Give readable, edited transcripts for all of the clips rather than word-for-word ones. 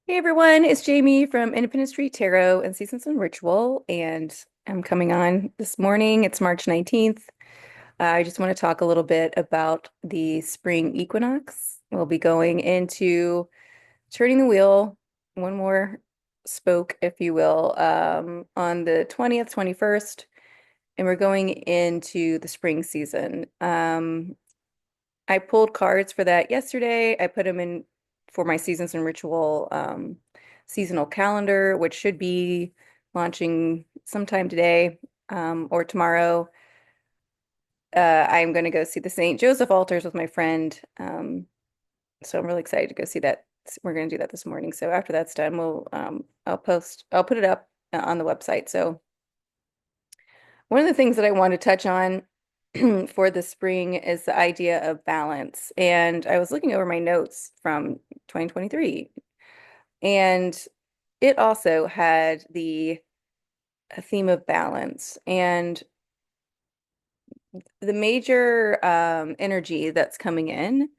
Hey everyone, it's Jamie from IndependenceStTarot and Seasons and Ritual, and I'm coming on this morning. It's March 19th. I just want to talk a little bit about the spring equinox. We'll be going into turning the wheel, one more spoke, if you will, on the 20th, 21st, and we're going into the spring season. I pulled cards for that yesterday. I put them in for my Seasons and Ritual seasonal calendar, which should be launching sometime today or tomorrow. I'm going to go see the St. Joseph altars with my friend. So I'm really excited to go see that. We're going to do that this morning. So after that's done, I'll put it up on the website. So one of the things that I want to touch on for the spring is the idea of balance. And I was looking over my notes from 2023, and it also had the theme of balance. And the major energy that's coming in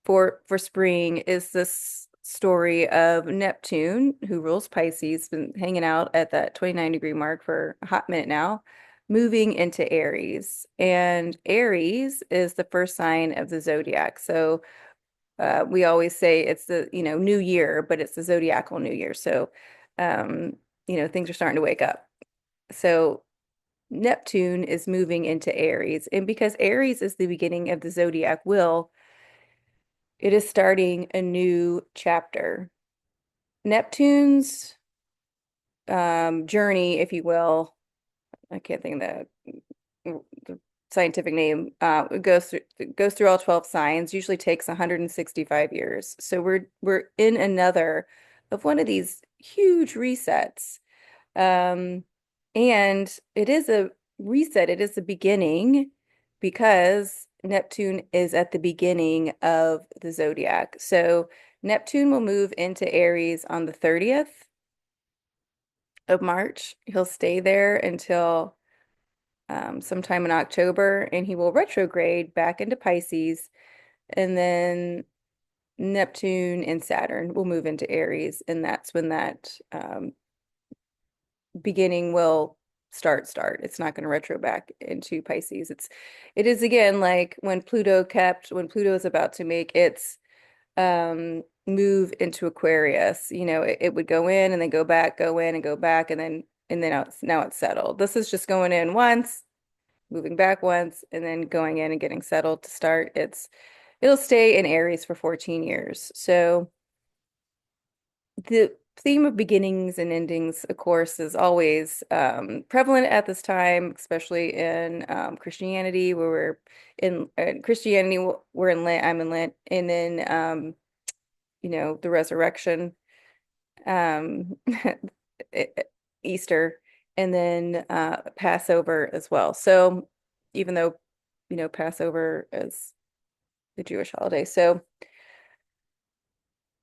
for spring is this story of Neptune, who rules Pisces, been hanging out at that 29-degree mark for a hot minute now, moving into Aries. And Aries is the first sign of the zodiac. So we always say it's the, new year, but it's the zodiacal new year. So, um, things are starting to wake up. So Neptune is moving into Aries. And because Aries is the beginning of the zodiac wheel, it is starting a new chapter. Neptune's journey, if you will, I can't think of the scientific name, it goes through all 12 signs, usually takes 165 years. So we're in another of one of these huge resets. Um, and it is a reset, it is the beginning because Neptune is at the beginning of the zodiac. So Neptune will move into Aries on the 30th of March. He'll stay there until sometime in October, and he will retrograde back into Pisces. And then Neptune and Saturn will move into Aries, and that's when that beginning will start. It's not going to retro back into Pisces. It is again like when Pluto is about to make its move into Aquarius. It would go in and then go back, go in and go back, and then now it's settled. This is just going in once, moving back once, and then going in and getting settled to start. It'll stay in Aries for 14 years. So the theme of beginnings and endings, of course, is always prevalent at this time, especially in Christianity, where in Christianity, we're in Lent, I'm in Lent, and then the resurrection, um, Easter, and then Passover as well. So even though, Passover is the Jewish holiday. So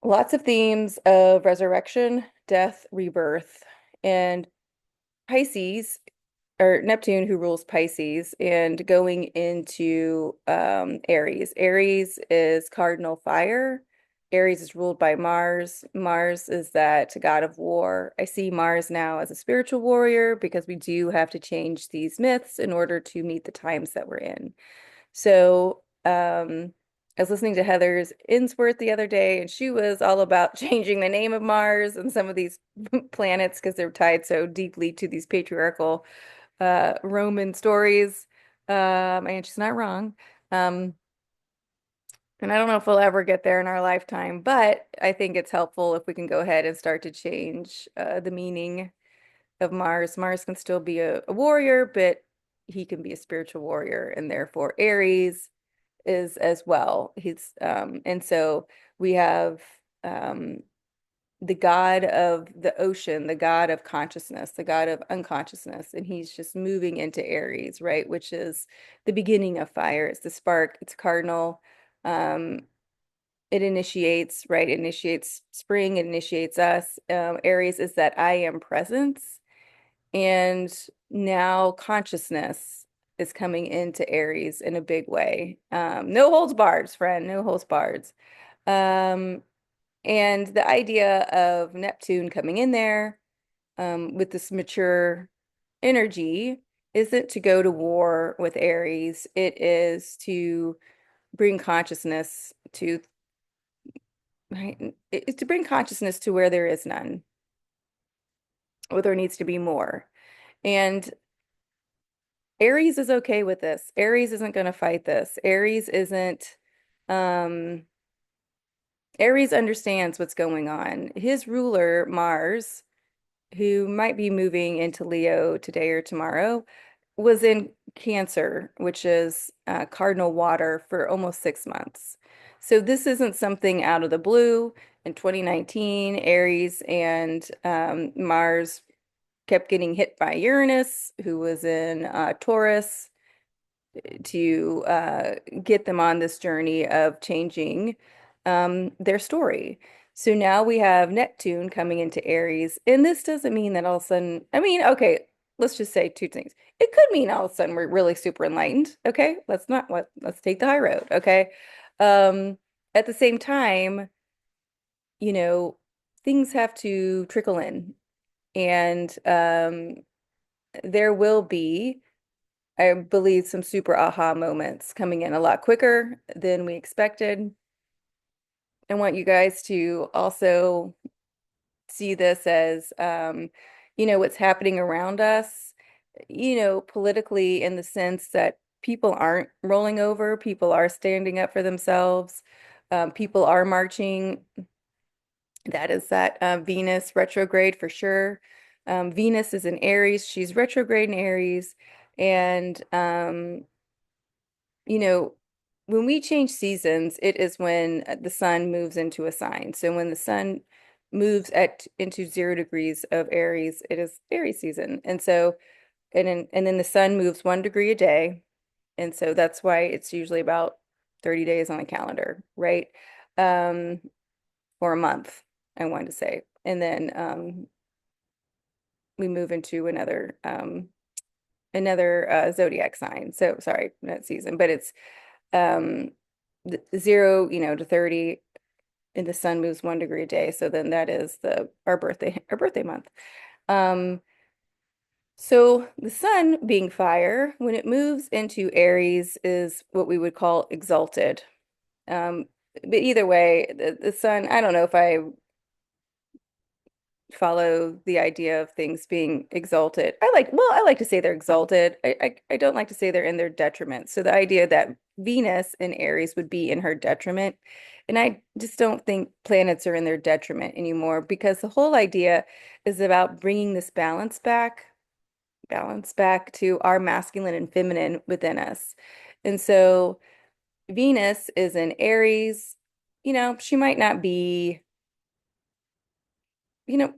lots of themes of resurrection, death, rebirth, and Pisces, or Neptune, who rules Pisces, and going into Aries. Aries is cardinal fire. Aries is ruled by Mars. Mars is that god of war. I see Mars now as a spiritual warrior because we do have to change these myths in order to meet the times that we're in. So, I was listening to Heather's Insworth the other day, and she was all about changing the name of Mars and some of these planets because they're tied so deeply to these patriarchal Roman stories. And she's not wrong. Um, and I don't know if we'll ever get there in our lifetime, but I think it's helpful if we can go ahead and start to change the meaning of Mars. Mars can still be a warrior, but he can be a spiritual warrior, and therefore Aries is as well. And so we have the god of the ocean, the god of consciousness, the god of unconsciousness, and he's just moving into Aries, right? Which is the beginning of fire. It's the spark, it's cardinal. Um, it initiates, right? It initiates spring, it initiates us. Aries is that I am presence. And now consciousness is coming into Aries in a big way. No holds barred, friend, no holds barred. Um, And the idea of Neptune coming in there with this mature energy isn't to go to war with Aries. It is to bring consciousness to, right? It's to bring consciousness to where there is none, or there needs to be more. And Aries is okay with this. Aries isn't going to fight this. Um, Aries understands what's going on. His ruler, Mars, who might be moving into Leo today or tomorrow, was in Cancer, which is cardinal water, for almost 6 months. So this isn't something out of the blue. In 2019, Aries and Mars kept getting hit by Uranus, who was in Taurus, to get them on this journey of changing their story. So now we have Neptune coming into Aries, and this doesn't mean that all of a sudden, I mean, okay, let's just say two things. It could mean all of a sudden we're really super enlightened. Okay, let's take the high road. Okay. Um, at the same time, you know, things have to trickle in, and there will be, I believe, some super aha moments coming in a lot quicker than we expected. I want you guys to also see this as, what's happening around us, politically, in the sense that people aren't rolling over, people are standing up for themselves, people are marching. That is that Venus retrograde for sure. Venus is in Aries, she's retrograde in Aries, and you know, when we change seasons, it is when the sun moves into a sign. So when the sun moves at into 0 degrees of Aries, it is Aries season. And then the sun moves 1 degree a day. And so that's why it's usually about 30 days on a calendar, right? Um, or a month, I wanted to say. And then we move into another zodiac sign. So sorry, not season, but it's um 0, to 30, and the sun moves 1 degree a day. So then that is the our birthday month. Um, so the sun being fire, when it moves into Aries, is what we would call exalted. Um, but either way, the sun, I don't know if I follow the idea of things being exalted. I like to say they're exalted. I don't like to say they're in their detriment. So the idea that Venus in Aries would be in her detriment, and I just don't think planets are in their detriment anymore, because the whole idea is about bringing this balance back to our masculine and feminine within us. And so Venus is in Aries. She might not be, you know,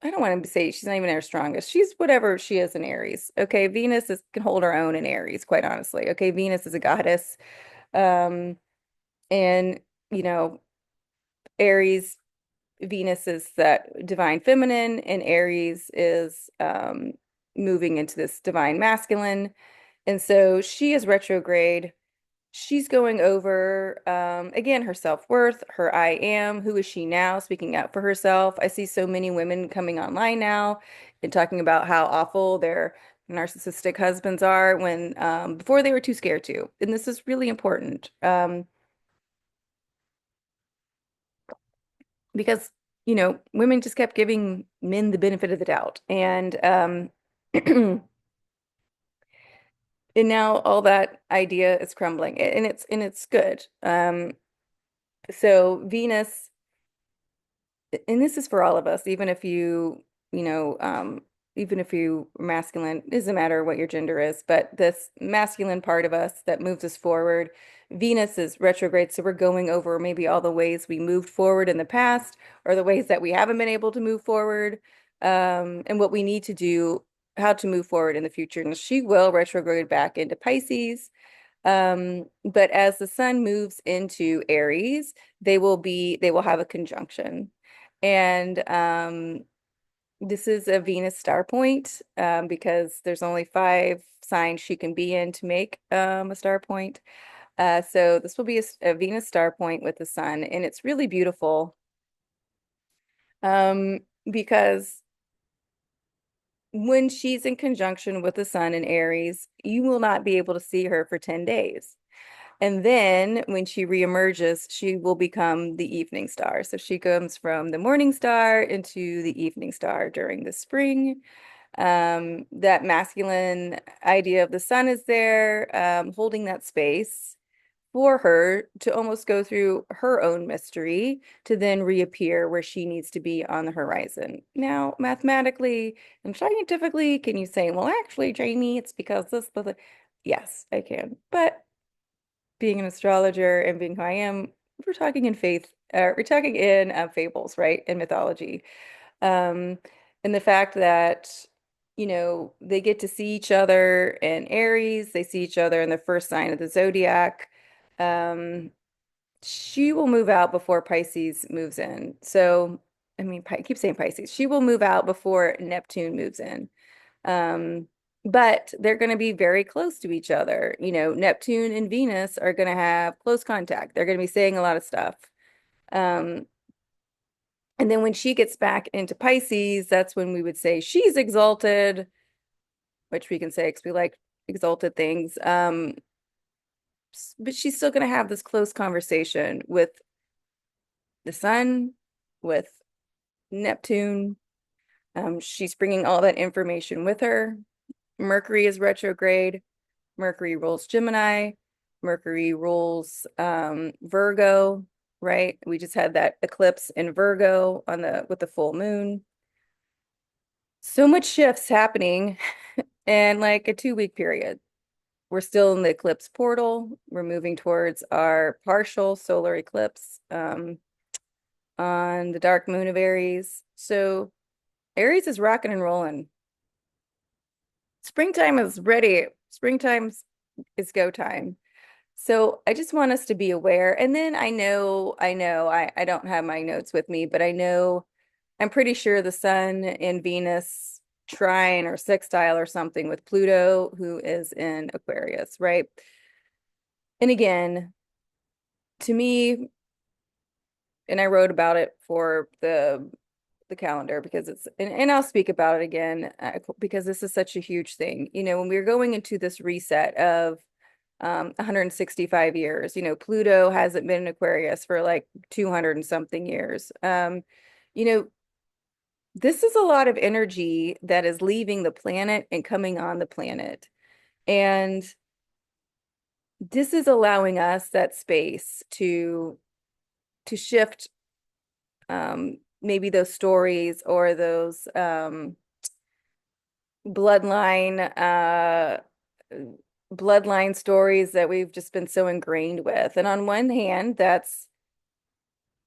I don't want to say she's not even our strongest. She's whatever she is in Aries. Okay, can hold her own in Aries, quite honestly. Okay, Venus is a goddess. Um, and you know, Aries, Venus is that divine feminine, and Aries is moving into this divine masculine. And so she is retrograde. She's going over, again, her self-worth, her I am, who is she now, speaking out for herself. I see so many women coming online now and talking about how awful their narcissistic husbands are when before they were too scared to. And this is really important, because, women just kept giving men the benefit of the doubt. And and now all that idea is crumbling, and it's good. So Venus, and this is for all of us, you know, um, even if you are masculine, it doesn't matter what your gender is, but this masculine part of us that moves us forward, Venus is retrograde, so we're going over maybe all the ways we moved forward in the past, or the ways that we haven't been able to move forward, and what we need to do, how to move forward in the future. And she will retrograde back into Pisces. But as the sun moves into Aries, they will have a conjunction. And this is a Venus star point, because there's only 5 signs she can be in to make a star point. So this will be a Venus star point with the sun, and it's really beautiful. Um, because when she's in conjunction with the sun in Aries, you will not be able to see her for 10 days. And then when she reemerges, she will become the evening star. So she comes from the morning star into the evening star during the spring. That masculine idea of the sun is there, holding that space for her to almost go through her own mystery to then reappear where she needs to be on the horizon. Now, mathematically and scientifically, can you say, well, actually, Jamie, it's because this, blah, blah. Yes, I can. But being an astrologer and being who I am, we're talking in faith, we're talking in fables, right? And mythology. Um, and the fact that, they get to see each other in Aries, they see each other in the first sign of the zodiac. Um, she will move out before Pisces moves in. So, I mean, I keep saying Pisces. She will move out before Neptune moves in. Um, but they're going to be very close to each other. Neptune and Venus are going to have close contact. They're going to be saying a lot of stuff. Um, and then when she gets back into Pisces, that's when we would say she's exalted, which we can say because we like exalted things. But she's still going to have this close conversation with the sun, with Neptune. She's bringing all that information with her. Mercury is retrograde. Mercury rules Gemini. Mercury rules Virgo, right? We just had that eclipse in Virgo on the with the full moon. So much shifts happening in like a 2-week period. We're still in the eclipse portal. We're moving towards our partial solar eclipse on the dark moon of Aries. So Aries is rocking and rolling. Springtime is ready. Springtime is go time. So I just want us to be aware. And then I don't have my notes with me, but I'm pretty sure the Sun and Venus trine or sextile or something with Pluto, who is in Aquarius, right? And again, to me, and I wrote about it for the calendar because and I'll speak about it again because this is such a huge thing. When we're going into this reset of 165 years. Pluto hasn't been in Aquarius for like 200 and something years. You know, this is a lot of energy that is leaving the planet and coming on the planet. And this is allowing us that space to shift maybe those stories or those bloodline bloodline stories that we've just been so ingrained with. And on one hand, that's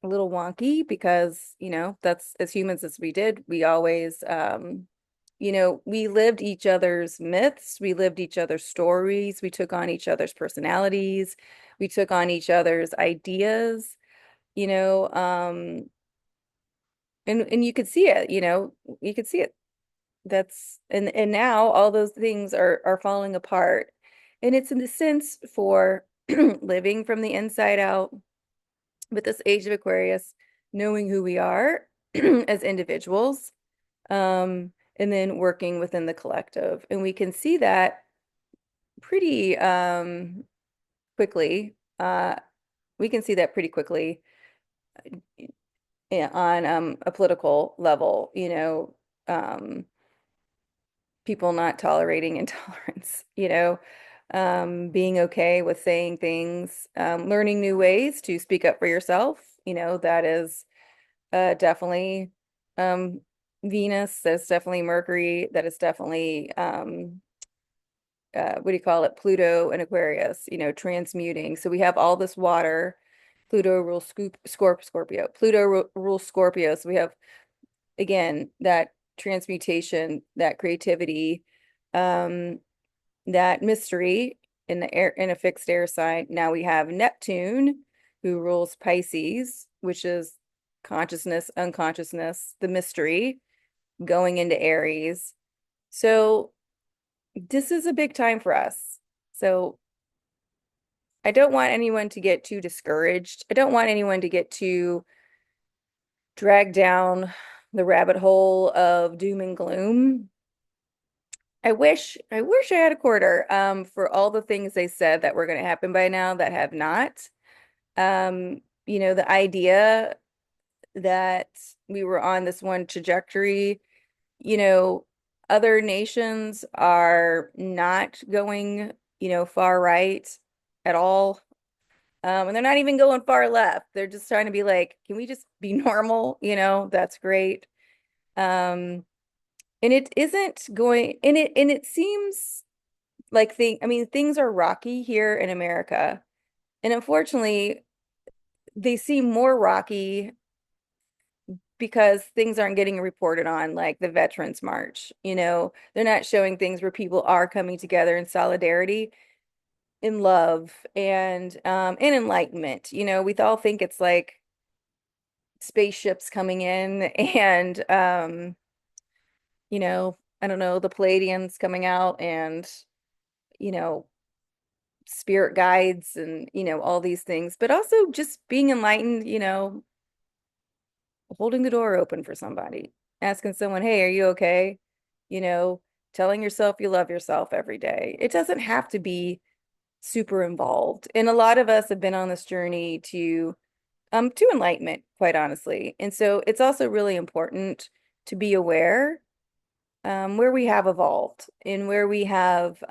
a little wonky because, that's as humans as we did, we always we lived each other's myths, we lived each other's stories, we took on each other's personalities, we took on each other's ideas, you know, and you could see it, you could see it. And now all those things are falling apart. And it's in the sense for living from the inside out with this age of Aquarius, knowing who we are as individuals, and then working within the collective. And we can see that pretty quickly. We can see that pretty quickly on a political level, people not tolerating intolerance, being okay with saying things, learning new ways to speak up for yourself, that is definitely um, Venus, that's definitely Mercury, that is definitely what do you call it? Pluto and Aquarius, transmuting. So we have all this water. Pluto rules Scorpio. Pluto rules Scorpio. So we have again that transmutation, that creativity, um, that mystery in the air in a fixed air sign. Now we have Neptune, who rules Pisces, which is consciousness, unconsciousness, the mystery, going into Aries. So this is a big time for us. So I don't want anyone to get too discouraged. I don't want anyone to get too dragged down the rabbit hole of doom and gloom. I wish I had a quarter for all the things they said that were going to happen by now that have not. The idea that we were on this one trajectory, you know, other nations are not going, far right at all. And they're not even going far left. They're just trying to be like, can we just be normal? That's great. And it isn't going, and it seems like things are rocky here in America. And unfortunately, they seem more rocky because things aren't getting reported on, like the Veterans March. They're not showing things where people are coming together in solidarity, in love, and in enlightenment. We all think it's like spaceships coming in and I don't know, the Palladians coming out and, you know, spirit guides and, all these things, but also just being enlightened, holding the door open for somebody, asking someone, hey, are you okay? You know, telling yourself you love yourself every day. It doesn't have to be super involved. And a lot of us have been on this journey to enlightenment, quite honestly. And so it's also really important to be aware where we have evolved and where we have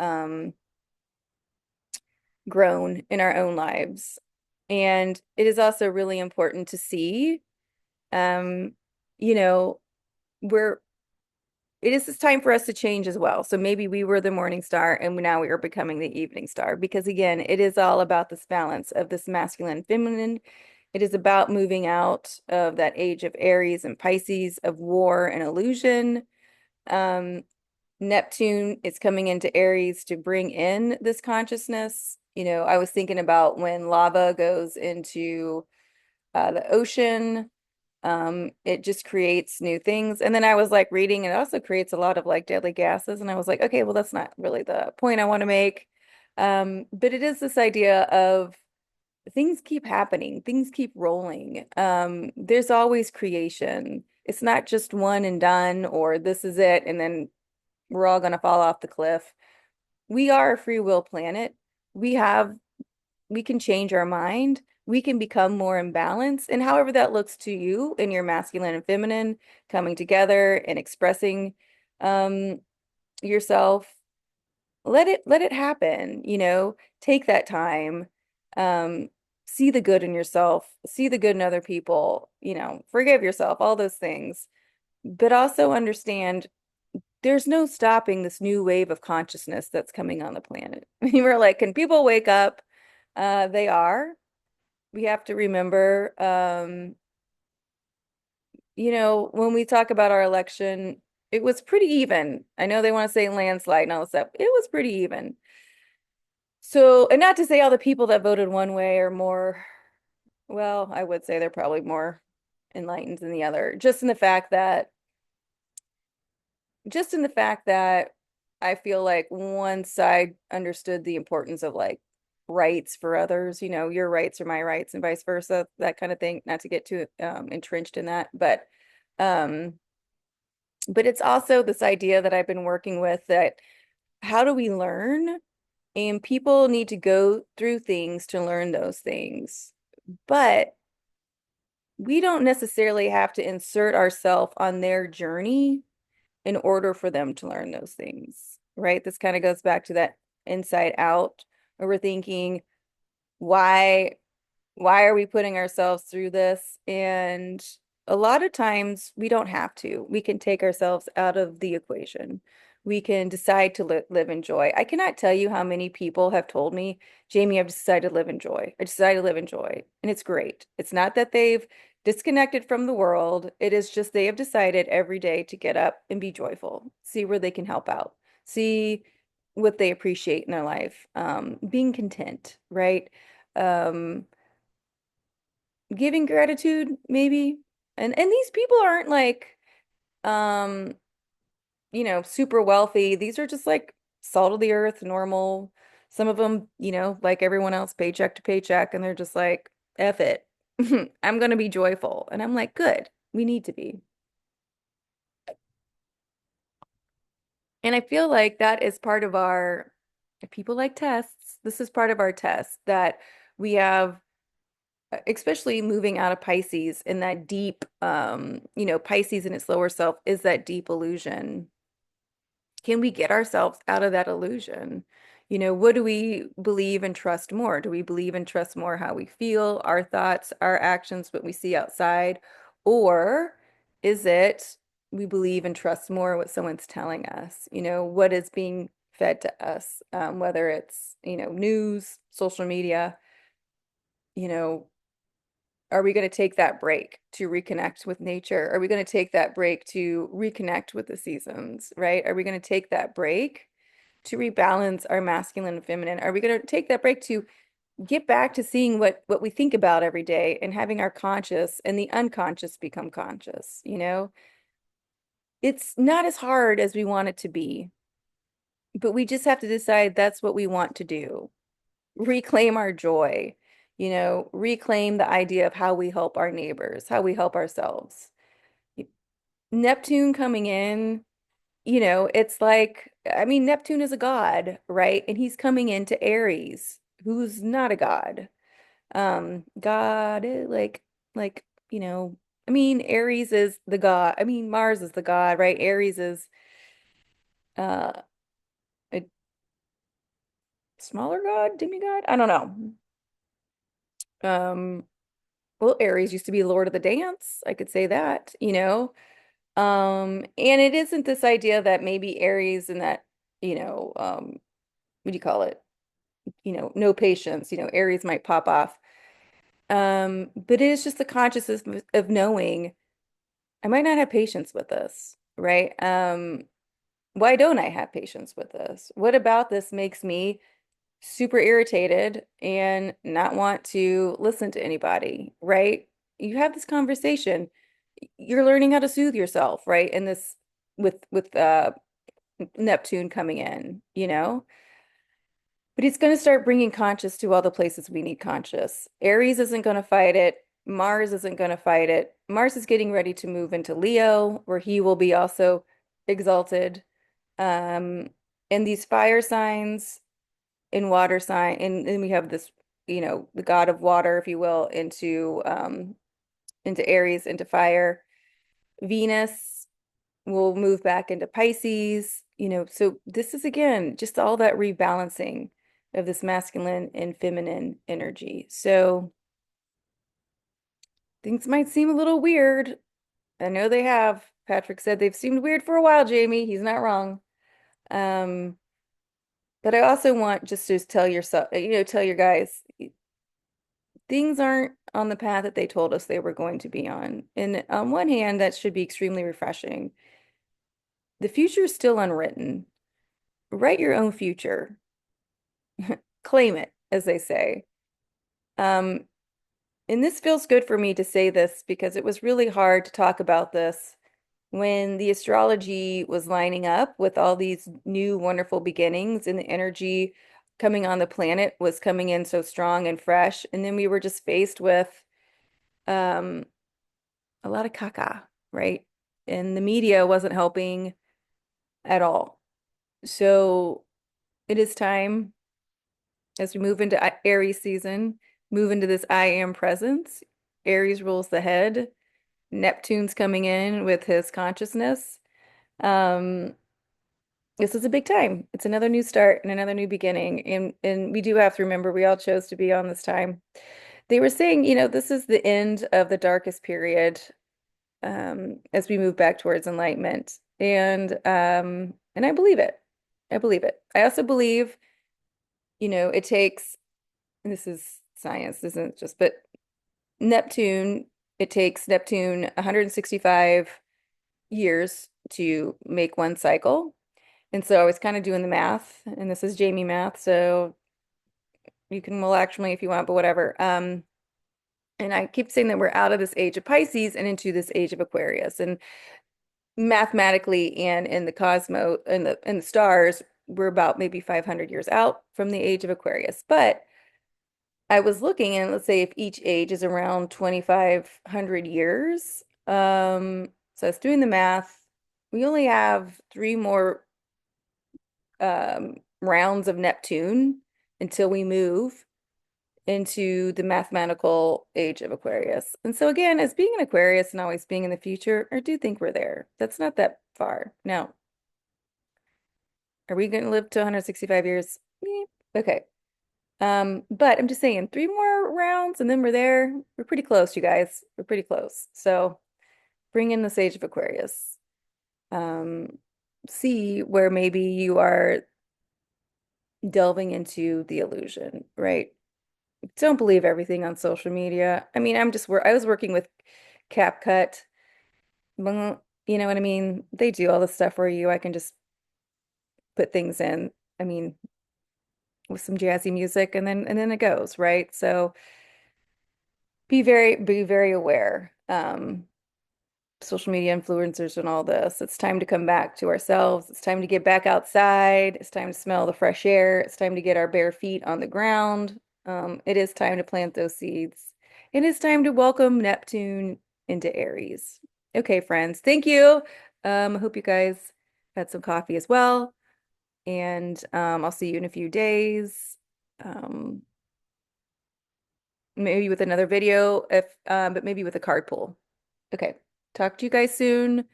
grown in our own lives. And it is also really important to see, um, you know, where it is this time for us to change as well. So maybe we were the morning star and now we are becoming the evening star because again, it is all about this balance of this masculine and feminine. It is about moving out of that age of Aries and Pisces, of war and illusion. Um, Neptune is coming into Aries to bring in this consciousness. I was thinking about when lava goes into the ocean, it just creates new things. And then I was like reading, and it also creates a lot of like deadly gases. And I was like, okay, well, that's not really the point I want to make. But it is this idea of things keep happening, things keep rolling. There's always creation. It's not just one and done, or this is it, and then we're all going to fall off the cliff. We are a free will planet. We have, we can change our mind. We can become more in balance. And however that looks to you in your masculine and feminine coming together and expressing um, yourself, let it happen, take that time. Um, See the good in yourself, see the good in other people, forgive yourself, all those things. But also understand there's no stopping this new wave of consciousness that's coming on the planet. We were like, can people wake up? They are. We have to remember, when we talk about our election, it was pretty even. I know they want to say landslide and all this stuff. It was pretty even. So, and not to say all the people that voted one way are more, well, I would say they're probably more enlightened than the other, just in the fact that I feel like one side understood the importance of like rights for others, your rights are my rights and vice versa, that kind of thing, not to get too entrenched in that, um but it's also this idea that I've been working with that how do we learn? And people need to go through things to learn those things. But we don't necessarily have to insert ourselves on their journey in order for them to learn those things, right? This kind of goes back to that inside out, where we're thinking, why why are we putting ourselves through this? And a lot of times we don't have to. We can take ourselves out of the equation. We can decide to live in joy. I cannot tell you how many people have told me, Jamie, I've decided to live in joy. I decided to live in joy. And it's great. It's not that they've disconnected from the world. It is just they have decided every day to get up and be joyful, see where they can help out, see what they appreciate in their life, being content, right? Um, Giving gratitude maybe. And these people aren't like um super wealthy. These are just like salt of the earth, normal. Some of them, like everyone else, paycheck to paycheck, and they're just like, F it. I'm gonna be joyful. And I'm like, good. We need to be. And I feel like that is part of our, if people like tests, this is part of our test that we have, especially moving out of Pisces in that deep, Pisces in its lower self is that deep illusion. Can we get ourselves out of that illusion? What do we believe and trust more? Do we believe and trust more how we feel, our thoughts, our actions, what we see outside? Or is it we believe and trust more what someone's telling us? What is being fed to us, whether it's, news, social media, you know, are we going to take that break to reconnect with nature? Are we going to take that break to reconnect with the seasons, right? Are we going to take that break to rebalance our masculine and feminine? Are we going to take that break to get back to seeing what we think about every day and having our conscious and the unconscious become conscious, It's not as hard as we want it to be, but we just have to decide that's what we want to do. Reclaim our joy, reclaim the idea of how we help our neighbors, how we help ourselves. Neptune coming in, it's like, I mean, Neptune is a god, right? And he's coming into Aries, who's not a god. God, like, I mean, Aries is the god. I mean, Mars is the god, right? Aries is uh a smaller god, demigod. I don't know. Um, well, Aries used to be Lord of the Dance. I could say that. And it isn't this idea that maybe Aries and that, what do you call it? No patience, Aries might pop off. But it is just the consciousness of knowing I might not have patience with this, right? Why don't I have patience with this? What about this makes me super irritated and not want to listen to anybody, right? You have this conversation. You're learning how to soothe yourself, right? And this with Neptune coming in. But it's going to start bringing conscious to all the places we need conscious. Aries isn't going to fight it. Mars isn't going to fight it. Mars is getting ready to move into Leo, where he will be also exalted. Um, and these fire signs in water sign, and then we have this, the god of water, if you will, into Aries, into fire. Venus will move back into Pisces, so this is again just all that rebalancing of this masculine and feminine energy. So things might seem a little weird. I know they have. Patrick said they've seemed weird for a while, Jamie. He's not wrong. Um, but I also want just to tell yourself, tell your guys, things aren't on the path that they told us they were going to be on. And on one hand, that should be extremely refreshing. The future is still unwritten. Write your own future. Claim it, as they say. Um, and this feels good for me to say this because it was really hard to talk about this when the astrology was lining up with all these new wonderful beginnings and the energy coming on the planet was coming in so strong and fresh. And then we were just faced with um, a lot of caca, right? And the media wasn't helping at all. So it is time as we move into Aries season, move into this I am presence. Aries rules the head. Neptune's coming in with his consciousness. Um, this is a big time. It's another new start and another new beginning. And we do have to remember we all chose to be on this time. They were saying, this is the end of the darkest period as we move back towards enlightenment. And I believe it. I believe it. I also believe, it takes, and this is science, this isn't just, but Neptune, it takes Neptune 165 years to make one cycle. And so I was kind of doing the math, and this is Jamie math, so you can relax me if you want, but whatever. And I keep saying that we're out of this age of Pisces and into this age of Aquarius. And mathematically and in the cosmos in the stars, we're about maybe 500 years out from the age of Aquarius. But I was looking, and let's say if each age is around 2,500 years, So I was doing the math. We only have three more rounds of Neptune until we move into the mathematical age of Aquarius. And so again, as being an Aquarius and always being in the future, I do think we're there. That's not that far. Now, are we going to live to 165 years? Okay. But I'm just saying, three more rounds and then we're there. We're pretty close, you guys. We're pretty close. So bring in the Sage of Aquarius. Um, See where maybe you are delving into the illusion, right? Don't believe everything on social media. I mean, I was working with CapCut. Well, you know what I mean? They do all the stuff for you. I can just put things in. I mean, with some jazzy music and then it goes, right? So be very aware. Social media influencers and all this. It's time to come back to ourselves. It's time to get back outside. It's time to smell the fresh air. It's time to get our bare feet on the ground. It is time to plant those seeds. It is time to welcome Neptune into Aries. Okay, friends. Thank you. I hope you guys had some coffee as well. And I'll see you in a few days. Um, Maybe with another video if but maybe with a card pull. Okay. Talk to you guys soon.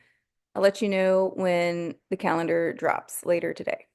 I'll let you know when the calendar drops later today.